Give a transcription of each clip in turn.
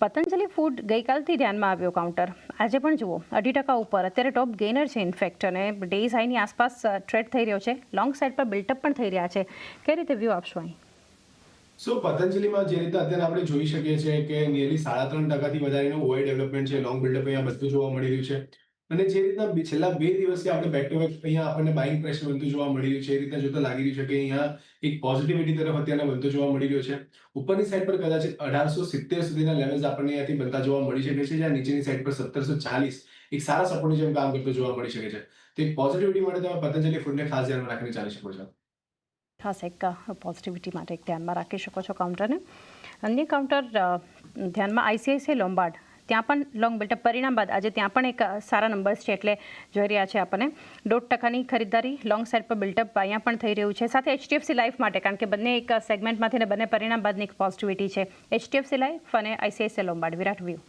Patanjali food ગઈકાલથી ધ્યાનમાં આવ્યો કાઉન્ટર આજે પણ જુઓ 2.5% ઉપર અત્યારે ટોપ ગેઇનર છે ઇનફેક્ટ અને ડેઝ હાઈની આસપાસ ટ્રેડ થઈ રહ્યો છે લોંગ સાઈડ પર બિલ્ટઅપ પણ થઈ રહ્યા છે કઈ રીતે વ્યૂ આપશો અહીં પતંજલિમાં જે રીતે અત્યારે આપણે જોઈ શકીએ છીએ કે નિયરલી 3.5%થી વધારેનું ઓઆઈ ડેવલપમેન્ટ છે લોંગ બિલ્ડઅપ અહીંયા બધું જોવા મળી રહ્યું છે અને જે રીતના છેલ્લા 2 દિવસથી આપણે બેક ટુ બેક અહીંયા આપણને બાઇંગ પ્રેશર બનતું જોવા મળી રહ્યું છે એ રીતના જોતા લાગી રહ્યું છે કે અહીંયા એક પોઝિટિવિટી તરફ અત્યારે બનતો જોવા મળી રહ્યો છે ઉપરની સાઈડ પર કદાચ 1870 સુધીના લેવલ્સ આપણને અહીંયાથી બનતા જોવા મળી શકે છે જ્યાં નીચેની સાઈડ પર 1740 એક સારા સપોર્ટની જેમ કામ કરતો જોવા મળી શકે છે તો એક પોઝિટિવિટી માટે તમે પતંજલિ ફૂડને ખાસ ધ્યાનમાં રાખીને ચાલી શકો છો ખાસ એક પોઝિટિવિટી માટે એક ધ્યાનમાં રાખી શકો છો કાઉન્ટરને અન્ય કાઉન્ટર ધ્યાનમાં આઈસીઆઈસીઆઈ લોમ્બાર્ડ ત્યાં પણ લોંગ બિલ્ટઅપ પરિણામ બાદ આજે ત્યાં પણ એક સારા નંબર્સ છે એટલે જોઈ રહ્યા છે આપણને 1.5% ખરીદારી લોંગ સાઈડ પર બિલ્ટઅપ અહીંયા પણ થઈ રહ્યું છે સાથે એચડીએફસી લાઈફ માટે કારણ કે બંને એક સેગમેન્ટમાંથી ને બંને પરિણામ બાદની એક પોઝિટિવિટી છે એચડીએફસી લાઈફ અને આઈસીઆઈસીઆઈ લોમ્બાર્ડ વિરાટ વ્યૂ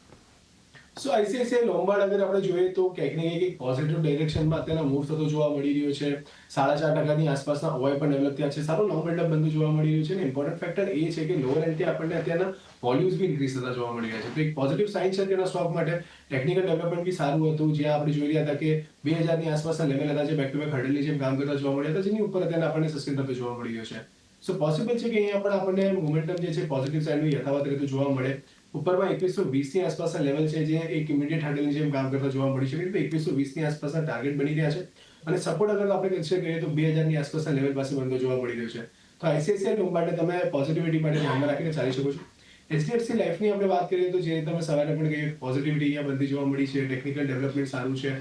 આઈસીઆઈસીઆઈ લોમ્બાર્ડ અગર આપણે જોઈએ તો ક્યાંક ને ક્યાંક એક પોઝિટિવ ડાયરેક્શનમાં અત્યારે મૂવ થતો જોવા મળી રહ્યો છે 4.5%ની આસપાસના ઓવાઈ પણ ડેવલપ થયા છે સારું લોંગ બિલ્ડઅપ બનતું જોવા મળી રહ્યું છે અને ઇમ્પોર્ટન્ટ ફેક્ટર એ છે કે લોઅર એન્ડથી આપણને અત્યારના વોલ્યુમ્સ બી ઇન્ક્રીઝ થતા જોવા મળી રહ્યા છે તો એક પોઝિટિવ સાઇન છે તેના સ્ટોક માટે ટેકનિકલ ડેવલપમેન્ટ બી સારું હતું જ્યાં આપણે જોઈ રહ્યા હતા કે 2000ની આસપાસના લેવલ હતા જે બેક ટુ બેક હર્ડલની જેમ કામ કરતા જોવા મળ્યા હતા જેની ઉપર અત્યારે આપણને સસ્ટેન થતો જોવા મળી રહ્યો છે સો પોસિબલ છે કે અહીંયા પણ આપણને મોમેન્ટમ જે છે પોઝિટિવ સાઇડનું યથાવત રહેતું જોવા મળે ઉપરમાં 2120ની આસપાસના લેવલ છે જે એક ઇમિડિયેટ હાર્ડલની જેમ કામ કરતા જોવા મળી શકે તો 2120ની આસપાસના ટાર્ગેટ બની રહ્યા છે અને સપોર્ટ અગર આપણે કન્સિડર કરીએ તો 2000ની આસપાસના લેવલ પાસે બનતો જોવા મળી રહ્યો છે તો આઈસીઆઈસીઆઈ લોમ્બાર્ડને તમે પોઝિટિવિટી માટે ધ્યાનમાં રાખીને ચાલી શકો છો એચડીએફસી લાઈફની આપણે વાત કરીએ તો જે તમે સવારે પણ કહીએ પોઝિટિવિટી અહીંયા બનતી જોવા મળી છે ટેકનિકલ ડેવલપમેન્ટ સારું છે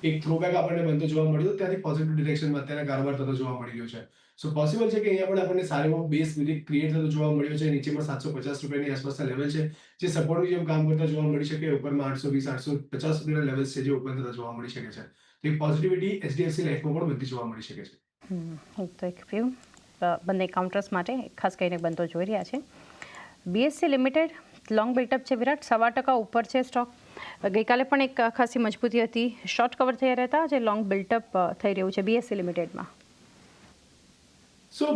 એક થ્રોબેક આપણને બનતો જોવા મળ્યો ત્યાંથી પોઝિટિવ ડિરેક્શનમાં અત્યારે કારોબાર થતો જોવા મળી રહ્યો છે સો પોસિબલ છે કે અહીંયા પણ આપણને સારો બેઝ ક્રિએટ થતો જોવા મળ્યો છે નીચેમાં 750 રૂપિયાની આસપાસના લેવલ છે જે સપોર્ટની જેમ કામ કરતા જોવા મળી શકે ઉપરમાં 820 850 રૂપિયાના લેવલ્સ છે જે ઓપન થતા જોવા મળી શકે છે તો એક પોઝિટિવિટી એચડીએફસી લાઈફમાં પણ બનતી જોવા મળી શકે છે તો એક વ્યૂ બંને કાઉન્ટર્સ માટે ખાસ કરીને બનતો જોઈ રહ્યા છે બીએસસી લિમિટેડ લોંગ બિલ્ટઅપ છે વિરાટ 1.5% ઉપર છે સ્ટોક ગઈકાલે પણ એક ખાસી મજબૂતી હતી શોર્ટ કવર થઈ રહેતા જે લોંગ બિલ્ટઅપ થઈ રહ્યું છે બીએસસી લિમિટેડમાં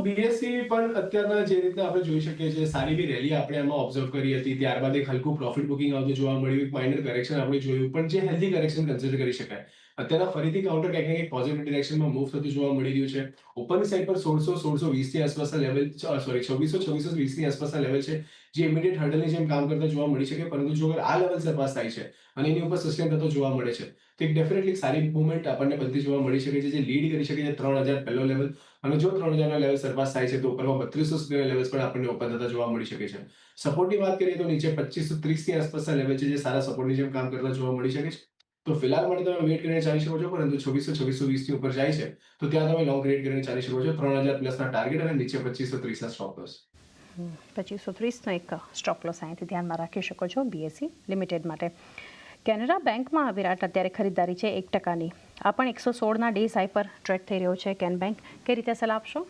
બીએસસી પણ અત્યારના જે રીતના આપણે જોઈ શકીએ છીએ સારી બી રેલી આપણે આમાં ઓબ્ઝર્વ કરી હતી ત્યારબાદ એક હલકું પ્રોફિટ બુકિંગ આવતું જોવા મળ્યું એક માઇનર કરેક્શન આપણે જોયું પણ જે હેલ્ધી કરેક્શન કન્સિડર કરી શકાય અત્યારના ફરીથી કાઉન્ટર ક્યાંક ને ક્યાંક પોઝિટિવ ડિરેક્શનમાં મૂવ થતું જોવા મળી રહ્યું છે ઉપરની સાઈડ પર 1620 ની આસપાસના લેવલ સોરી 2620 ની આસપાસના લેવલ છે જે ઇમિડિયેટ હર્ડલની જેમ કામ કરતા જોવા મળી શકે પરંતુ જો અગર આ લેવલ સરપાસ થાય છે અને એની ઉપર સસ્ટેન થતો જોવા મળે છે તો એક ડેફિનેટલી સારી મૂવમેન્ટ આપણને બનતી જોવા મળી શકે છે જે લીડ કરી શકે છે 3000 પહેલો લેવલ અને જો 3000 ના લેવલ સરપાસ થાય છે તો ઉપરમાં 3200 સુધીના લેવલ્સ પણ આપણને ઓપન થતા જોવા મળી શકે છે સપોર્ટની વાત કરીએ તો નીચે 2530 ની આસપાસના લેવલ છે જે સારા સપોર્ટની જેમ કામ કરતા જોવા મળી શકે છે તો ફિલહાલ માટે તમે વેઇટ કરીને ચાલી શકો છો પરંતુ 2620 ની ઉપર જાય છે તો ત્યાં તમે લોંગ રેટ કરીને ચાલી શકો છો 3000 પ્લસના ટાર્ગેટ અને નીચે 2530 ના સ્ટોપ લોસ 2530નો એક સ્ટોપ લોસ અહીંથી ધ્યાનમાં રાખી શકો છો બીએસસી લિમિટેડ માટે કેનેરા બેંકમાં વિરાટ અત્યારે ખરીદારી છે 1%ની આ પણ 116ના ડેઝ હાઈ પર ટ્રેડ થઈ રહ્યો છે કેન બેંક કઈ રીતે સલાહ આપશો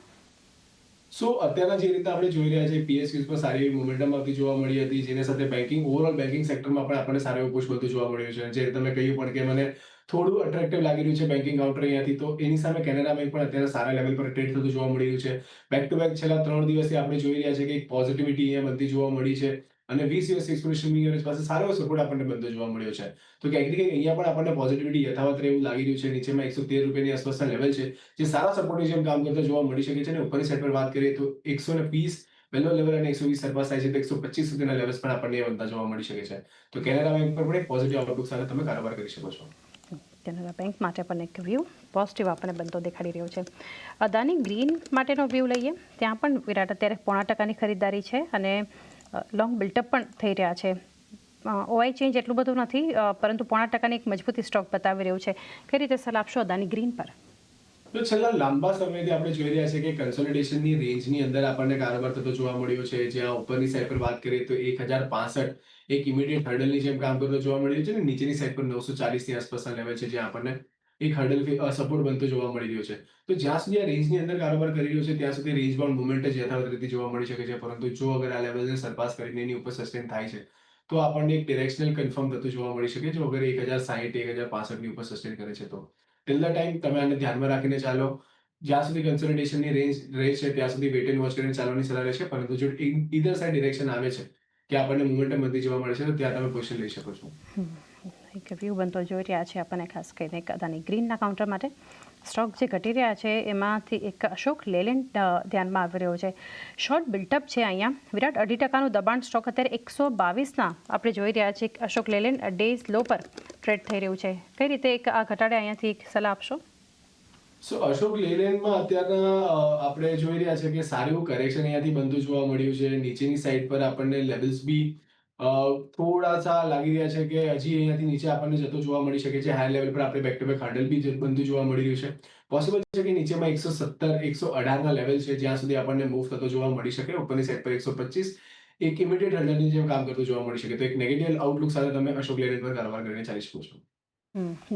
અત્યારના જે રીતે આપણે જોઈ રહ્યા છે પીએસયુઝ પર સારી એવી મોમેન્ટમ આવતી જોવા મળી હતી જેની સાથે બેન્કિંગ ઓવરઓલ બેન્કિંગ સેક્ટરમાં પણ આપણને સારો એવો પુશ બધું જોવા મળ્યું છે જે તમે કહ્યું પણ કે મને થોડું અટ્રેક્ટિવ લાગી રહ્યું છે બેન્કિંગ કાઉન્ટર અહીંયાથી તો એની સામે કેનેરા બેંક પણ અત્યારે સારા લેવલ પર ટ્રેડ થતું જોવા મળી રહ્યું છે બેક ટુ બેક છેલ્લા 3 દિવસથી આપણે જોઈ રહ્યા છે કે એક પોઝિટિવિટી અહીંયા બનતી જોવા મળી છે અને 20 દિવસ એક્સપ્રેશન યુનિટ પાસે સારો એવો સપોર્ટ આપણને બનતો જોવા મળ્યો છે તો ક્યાંક ને ક્યાંક અહીંયા પણ આપણને પોઝિટિવિટી યથાવત રહે એવું લાગી રહ્યું છે નીચેમાં 113 રૂપિયાની આસપાસના લેવલ છે જે સારા સપોર્ટની જેમ કામ કરતા જોવા મળી શકે છે અને ઉપરની સાઈડ પર વાત કરીએ તો 120 પહેલો લેવલ અને 120 સરપાસ થાય છે તો 125 સુધીના લેવલ્સ પણ આપણને બનતા જોવા મળી શકે છે તો કેનેરા બેંક પર પણ એક પોઝિટિવ આઉટલુક સાથે તમે કારોબાર કરી શકો છો કેનેરા બેંક માટે પણ એક વ્યૂ પોઝિટિવ આપણને બનતો દેખાડી રહ્યો છે અદાની ગ્રીન માટેનો વ્યૂ લઈએ ત્યાં પણ વિરાટ અત્યારે 0.5%ની ખરીદારી છે અને લોંગ બિલ્ટઅપ પણ થઈ રહ્યા છે ઓઆઈ ચેન્જ એટલું બધું નથી પરંતુ 0.5%ની એક મજબૂતી સ્ટોક બતાવી રહ્યું છે કઈ રીતે સલાહ આપશો અદાની ગ્રીન પર તો છેલ્લા લાંબા સમયથી આપણે જોઈ રહ્યા છીએ કે કન્સોલિડેશનની રેન્જની અંદર આપણને કારોબાર થતો જોવા મળ્યો છે જ્યાં ઉપરની સાઈડ પર વાત કરીએ તો 1065 એક ઇમિડિયેટ હર્ડલની જેમ કામ કરતો જોવા મળી રહ્યું છે અને નીચેની સાઈડ પર 940ની આસપાસના લેવલ છે જ્યાં આપણને એક હર્ડલ સપોર્ટ બનતો જોવા મળી રહ્યો છે તો જ્યાં સુધી આ રેન્જની અંદર કારોબાર કરી રહ્યો છે ત્યાં સુધી રેન્જ બાઉન્ડ મુવમેન્ટ જ યથાવત રીતે જોવા મળી શકે છે પરંતુ જો અગર આ લેવલને સરપાસ કરીને એની ઉપર સસ્ટેન થાય છે તો આપણને એક ડિરેક્શનલ કન્ફર્મ થતું જોવા મળી શકે જો અગર 1060 1065ની ઉપર સસ્ટેન કરે છે તો ટિલ ધ ટાઈમ તમે આને ધ્યાનમાં રાખીને ચાલો જ્યાં સુધી કન્સોલિડેશનની રેન્જ રહે છે ત્યાં સુધી વેટ એન્ડ વોચ કરીને ચાલવાની સલાહ રહેશે પરંતુ જો ઈધર સાઇડ ડિરેક્શન આવે છે કે આપણને મોમેન્ટમ બનતી જોવા મળે છે, તો ત્યાં તમે પોઝિશન લઈ શકો છો. એક વ્યૂ બનતો જોઈ રહ્યા છે આપણને, ખાસ કરીને એક અદાની ગ્રીનના કાઉન્ટર માટે સ્ટોક જે ઘટી રહ્યા છે એમાંથી એક અશોક લેલેન્ડ ધ્યાનમાં આવી રહ્યો છે. શોર્ટ બિલ્ટઅપ છે અહીંયા. વિરાટ 2.5% દબાણ સ્ટોક અત્યારે 122ના આપણે જોઈ રહ્યા છીએ. અશોક લેલેન્ડ ડેઝ લો પર ટ્રેડ થઈ રહ્યું છે. કઈ રીતે એક આ ઘટાડે અહીંયાથી એક સલાહ આપશો? સો અશોક લેલેન્ડમાં અત્યારના આપણે જોઈ રહ્યા છે કે સારું એવું કરેક્શન અહીંયાથી બનતું જોવા મળ્યું છે. નીચેની સાઈડ પર આપણને લેવલ્સ બી થોડા સા લાગી રહ્યા છે કે હજી અહીંયાથી નીચે આપણને જતો જોવા મળી શકે છે. હાઈ લેવલ પર આપણે બેક ટુ બેક હાર્ડલ બી બનતું જોવા મળી રહ્યું છે. પોસિબલ છે કે નીચેમાં 117 118 ના લેવલ છે જ્યાં સુધી આપણને મૂવ થતો જોવા મળી શકે. ઉપરની સાઈડ પર 125 એક ઇમિડિયેટ હર્ડલની જેમ કામ કરતું જોવા મળી શકે. તો એક નેગેટિવ આઉટલુક સાથે તમે અશોક લેલેન્ડ પર કારોબાર કરીને ચાલી શકો છો.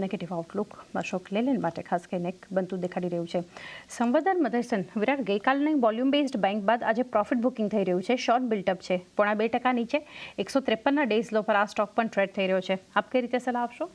નેગેટિવ આઉટલુક અશોક લેલેન્ડ માટે ખાસ કરીને એક બનતું દેખાડી રહ્યું છે. સંવર્ધન મધરસન વિરાટ ગઈકાલની વોલ્યુમ બેઝડ બેંક બાદ આજે પ્રોફિટ બુકિંગ થઈ રહ્યું છે. શોર્ટ બિલ્ટઅપ છે, 0.5% નીચે 153ના ડેઝ લો પર આ સ્ટોક પણ ટ્રેડ થઈ રહ્યો છે. આપ કઈ રીતે સલાહ આપશો?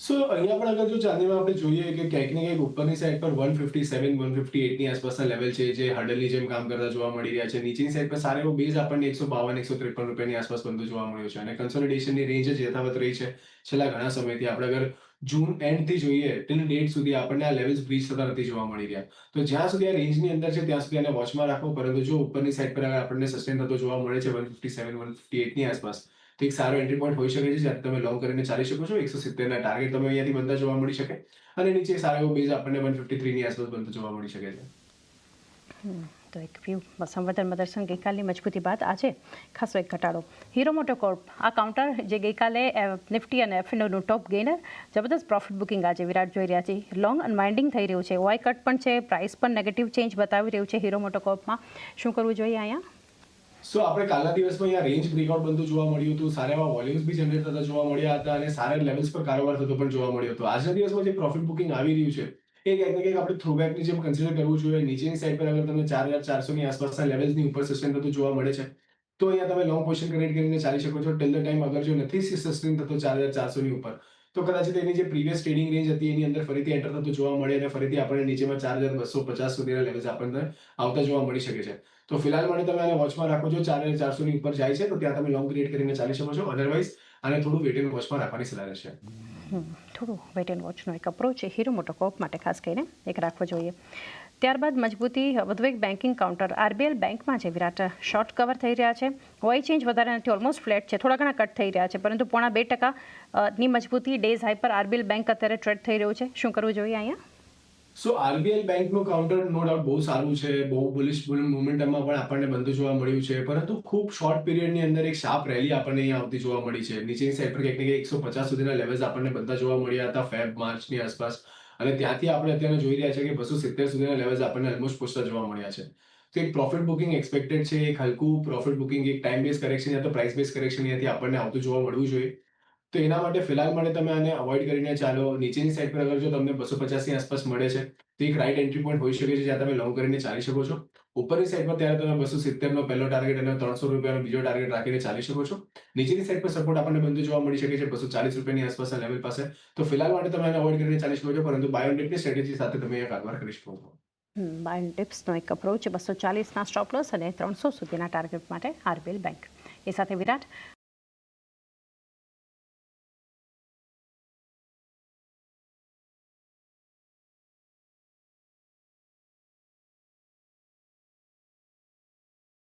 સો અહીંયા પણ અગર જો ચાંદીમાં આપણે જોઈએ કે ક્યાંક ને ક્યાંક ઉપરની સાઈડ પર 157 158 ની આસપાસના લેવલ છે જે હર્ડલની જેમ કામ કરતા જોવા મળી રહ્યા છે. નીચેની સાઈડ પર સારો એવો બેઝ આપણને 152 153 રૂપિયાની આસપાસ બનતો જોવા મળ્યો છે અને કન્સોલિડેશનની રેન્જ જ યથાવત રહી છે છેલ્લા ઘણા સમયથી. આપણે અગર જૂન એન્ડ થી જોઈએ ટિલ ડેટ સુધી આપણને આ લેવલ્સ બ્રીચ થતા નથી જોવા મળી રહ્યા. તો જ્યાં સુધી આ રેન્જની અંદર છે ત્યાં સુધી આને વોચમાં રાખો. પરંતુ જો ઉપરની સાઈડ પર આપણને સસ્ટેન થતો જોવા મળે છે 157 158 ની આસપાસ, તો એક સારો એન્ટ્રી પોઈન્ટ હોઈ શકે છે જ્યાં તમે લોંગ કરીને ચાલી શકો છો. 170 ના ટાર્ગેટ તમે અહીંયાથી બનતા જોવા મળી શકે અને નીચે સારો એવો બેઝ આપણને 153 ની આસપાસ બનતો જોવા મળી શકે છે. તો એક વ્યૂ સંવર્ધન મધરસન ગઈકાલની મજબૂતી બાદ આજે ખાસો એક ઘટાડો. હીરો મોટોકોર્પ આ કાઉન્ટર જે ગઈકાલે નિફ્ટી અને એફએનઓનું ટોપ ગેનર, જબરદસ્ત પ્રોફિટ બુકિંગ આજે વિરાટ જોઈ રહ્યા છે. લોંગ અનવાઇન્ડિંગ થઈ રહ્યું છે, ઓઆઈ કટ પણ છે, પ્રાઇસ પણ નેગેટિવ ચેન્જ બતાવી રહ્યું છે હીરો મોટોકોર્પમાં. શું કરવું જોઈએ અહીંયા? સો આપણે કાલના દિવસમાં અહીંયા રેન્જ બ્રેકઆઉટ બનતું જોવા મળ્યું હતું. સારા એવા વોલ્યુમ્સ બી જનરેટ થતા જોવા મળ્યા હતા અને સારા લેવલ્સ પર કારોબાર થતો પણ જોવા મળ્યો હતો. આજના દિવસમાં જે પ્રોફિટ બુકિંગ આવી રહ્યું છે એ ક્યાંક ને ક્યાંક આપણે થ્રોબેકની જેમ કન્સિડર કરવું જોઈએ. નીચેની સાઈડ પર અગર તમને 4400 ની આસપાસના લેવલ્સની ઉપર સસ્ટેન થતું જોવા મળે છે તો અહીંયા તમે લોંગ પોઝિશન ક્રિએટ કરીને ચાલી શકો છો. ટિલ ધ ટાઈમ અગર જો નથી સસ્ટેન થતો 4400 ની ઉપર તો કદાચ એની જે પ્રીવિયસ ટ્રેડિંગ રેન્જ હતી એની અંદર ફરીથી એન્ટર થતું જોવા મળે અને ફરીથી આપણને નીચેમાં 4250 સુધીના લેવલ્સ આપણને આવતા જોવા મળી શકે છે. તો ફિલહાલ માટે તમે આને વોચમાં રાખો છો. 4400 ની ઉપર જાય છે તો ત્યાં તમે લોંગ ક્રિએટ કરીને ચાલી શકો છો. અધરવાઇઝ આને થોડું વેટ એન્ડ વોચમાં રાખવાની સલાહ રહેશે. થોડું વેટ એન્ડ વોચનો એક અપ્રોચ હીરો મોટોકોર્પ માટે ખાસ કરીને એક રાખવો જોઈએ. ત્યારબાદ મજબૂતી વધુ એક બેન્કિંગ કાઉન્ટર આરબીએલ બેંકમાં છે. વિરાટ શોર્ટ કવર થઈ રહ્યા છે, ઓઆઈ ચેન્જ વધારે નથી, ઓલમોસ્ટ ફ્લેટ છે, થોડા ઘણા કટ થઈ રહ્યા છે, પરંતુ 0.2% ની મજબૂતી ડેઝ હાઈ પર આરબીએલ બેંક અત્યારે ટ્રેડ થઈ રહ્યું છે. શું કરવું જોઈએ અહીંયા? સો આરબીએલ બેંકનું કાઉન્ટર નો ડાઉટ બહુ સારું છે, બહુ બુલિશ મોમેન્ટમમાં પણ આપણને બનતું જોવા મળ્યું છે, પરંતુ ખૂબ શોર્ટ પીરિયડની અંદર એક શાર્પ રેલી આપણને અહીંયા આવતી જોવા મળી છે. નીચેની સાઈડ પર ક્યાંક ને ક્યાંક 150 સુધીના લેવલ્સ આપણને બનતા જોવા મળ્યા હતા ફેબ માર્ચની આસપાસ અને ત્યાંથી આપણે અત્યારે જોઈ રહ્યા છે કે 270 સુધીના લેવલ્સ આપણને ઓલમોસ્ટ પહોંચતા જોવા મળ્યા છે. તો એક પ્રોફિટ બુકિંગ એક્સપેક્ટેડ છે, એક હલકું પ્રોફિટ બુકિંગ, એક ટાઈમ બેઝ કરેક્શન યા તો પ્રાઇસ બેઝ કરેક્શન અહીંયાથી આપણને આવતું જોવા મળવું જોઈએ. તો એના માટે ફિલહાલ માટે તમે આને અવોઇડ કરીને ચાલો. નીચેની સાઈડ પર અગર જો તમને 250 ની આસપાસ મળે છે તો એક રાઈટ એન્ટ્રી પોઈન્ટ હોઈ શકે છે જ્યાં તમે લોંગ કરીને ચાલી શકો છો. ઉપરની સાઈડ પર ત્યારે તમે 270 નો પહેલો ટાર્ગેટ અને 300 રૂપિયાનો બીજો ટાર્ગેટ રાખીને ચાલી શકો છો. નીચેની સાઈડ પર સપોર્ટ આપણને બનતું જોવા મળી શકે છે 240 રૂપિયાની આસપાસના લેવલ પાસે. તો ફિલહાલ માટે તમે આને અવોઇડ કરીને ચાલી શકો છો, પરંતુ બાય ઓન ડિપની સ્ટ્રેટેજી સાથે તમે અહીંયા કારોબાર કરી શકો છો. બાય ઓન ટિપ્સનો એક અપ્રોચ 240ના સ્ટોપ લોસ અને 300 સુધીના ટાર્ગેટ માટે આરબીએલ બેંક. એ સાથે વિરાટ